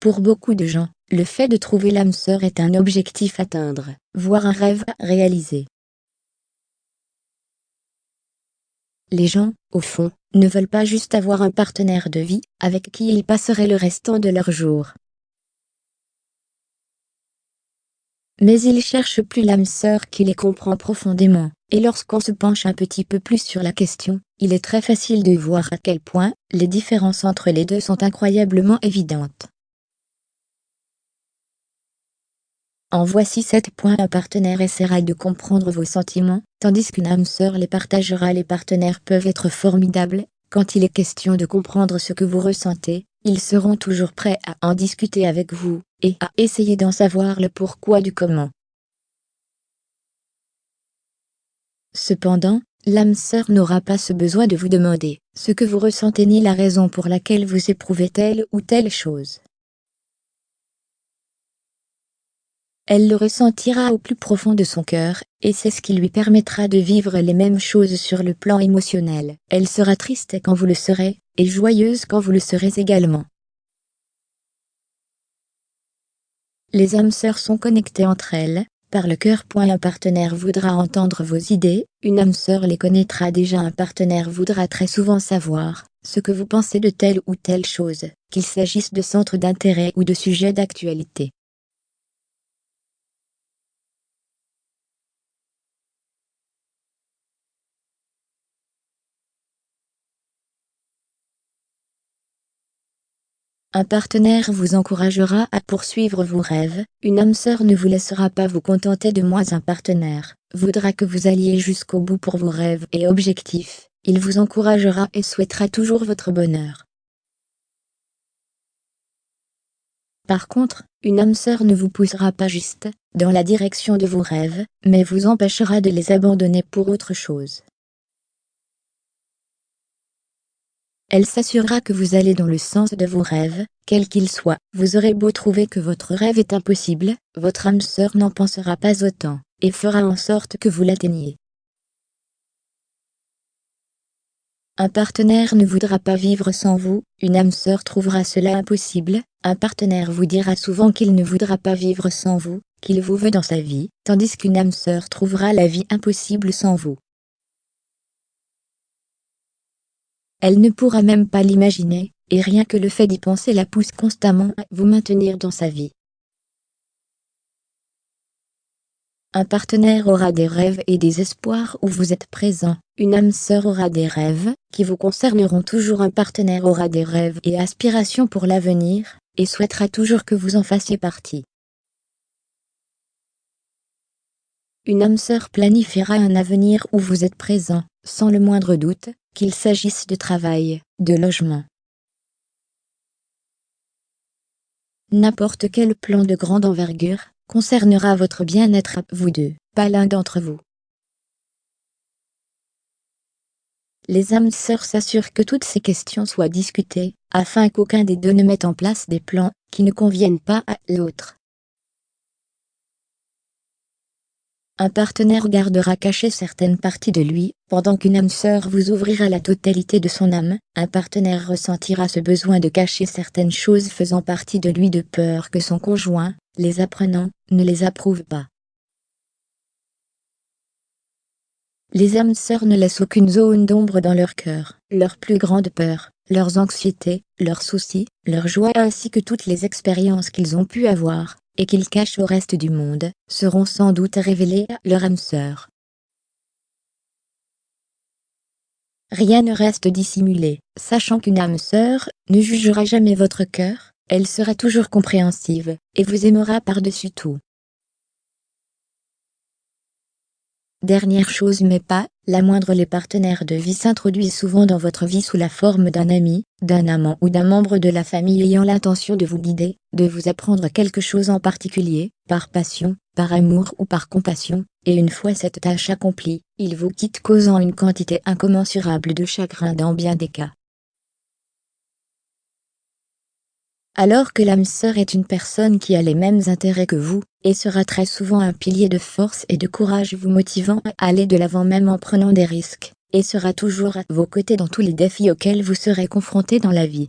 Pour beaucoup de gens, le fait de trouver l'âme sœur est un objectif à atteindre, voire un rêve à réaliser. Les gens, au fond, ne veulent pas juste avoir un partenaire de vie, avec qui ils passeraient le restant de leurs jours. Mais ils cherchent plus l'âme sœur qui les comprend profondément, et lorsqu'on se penche un petit peu plus sur la question, il est très facile de voir à quel point les différences entre les deux sont incroyablement évidentes. En voici 7 points. Un partenaire essaiera de comprendre vos sentiments, tandis qu'une âme sœur les partagera. Les partenaires peuvent être formidables. Quand il est question de comprendre ce que vous ressentez, ils seront toujours prêts à en discuter avec vous, et à essayer d'en savoir le pourquoi du comment. Cependant, l'âme sœur n'aura pas ce besoin de vous demander ce que vous ressentez ni la raison pour laquelle vous éprouvez telle ou telle chose. Elle le ressentira au plus profond de son cœur, et c'est ce qui lui permettra de vivre les mêmes choses sur le plan émotionnel. Elle sera triste quand vous le serez, et joyeuse quand vous le serez également. Les âmes sœurs sont connectées entre elles, par le cœur. Un partenaire voudra entendre vos idées, une âme sœur les connaîtra déjà. Un partenaire voudra très souvent savoir ce que vous pensez de telle ou telle chose, qu'il s'agisse de centres d'intérêt ou de sujets d'actualité. Un partenaire vous encouragera à poursuivre vos rêves, une âme sœur ne vous laissera pas vous contenter de moins. Un partenaire voudra que vous alliez jusqu'au bout pour vos rêves et objectifs, il vous encouragera et souhaitera toujours votre bonheur. Par contre, une âme sœur ne vous poussera pas juste dans la direction de vos rêves, mais vous empêchera de les abandonner pour autre chose. Elle s'assurera que vous allez dans le sens de vos rêves, quels qu'ils soient. Vous aurez beau trouver que votre rêve est impossible, votre âme sœur n'en pensera pas autant, et fera en sorte que vous l'atteigniez. Un partenaire ne voudra pas vivre sans vous, une âme sœur trouvera cela impossible. Un partenaire vous dira souvent qu'il ne voudra pas vivre sans vous, qu'il vous veut dans sa vie, tandis qu'une âme sœur trouvera la vie impossible sans vous. Elle ne pourra même pas l'imaginer, et rien que le fait d'y penser la pousse constamment à vous maintenir dans sa vie. Un partenaire aura des rêves et des espoirs où vous êtes présent, une âme sœur aura des rêves, qui vous concerneront toujours. Un partenaire aura des rêves et aspirations pour l'avenir, et souhaitera toujours que vous en fassiez partie. Une âme sœur planifiera un avenir où vous êtes présent, sans le moindre doute, qu'il s'agisse de travail, de logement. N'importe quel plan de grande envergure concernera votre bien-être à vous deux, pas l'un d'entre vous. Les âmes sœurs s'assurent que toutes ces questions soient discutées, afin qu'aucun des deux ne mette en place des plans qui ne conviennent pas à l'autre. Un partenaire gardera caché certaines parties de lui, pendant qu'une âme sœur vous ouvrira la totalité de son âme. Un partenaire ressentira ce besoin de cacher certaines choses faisant partie de lui de peur que son conjoint, les apprenant, ne les approuve pas. Les âmes sœurs ne laissent aucune zone d'ombre dans leur cœur. Leurs plus grandes peurs, leurs anxiétés, leurs soucis, leurs joies ainsi que toutes les expériences qu'ils ont pu avoir, et qu'ils cachent au reste du monde, seront sans doute révélées à leur âme sœur. Rien ne reste dissimulé, sachant qu'une âme sœur ne jugera jamais votre cœur, elle sera toujours compréhensive, et vous aimera par-dessus tout. Dernière chose mais pas la moindre, les partenaires de vie s'introduisent souvent dans votre vie sous la forme d'un ami, d'un amant ou d'un membre de la famille ayant l'intention de vous guider, de vous apprendre quelque chose en particulier, par passion, par amour ou par compassion, et une fois cette tâche accomplie, ils vous quittent causant une quantité incommensurable de chagrin dans bien des cas. Alors que l'âme sœur est une personne qui a les mêmes intérêts que vous, et sera très souvent un pilier de force et de courage vous motivant à aller de l'avant même en prenant des risques, et sera toujours à vos côtés dans tous les défis auxquels vous serez confrontés dans la vie.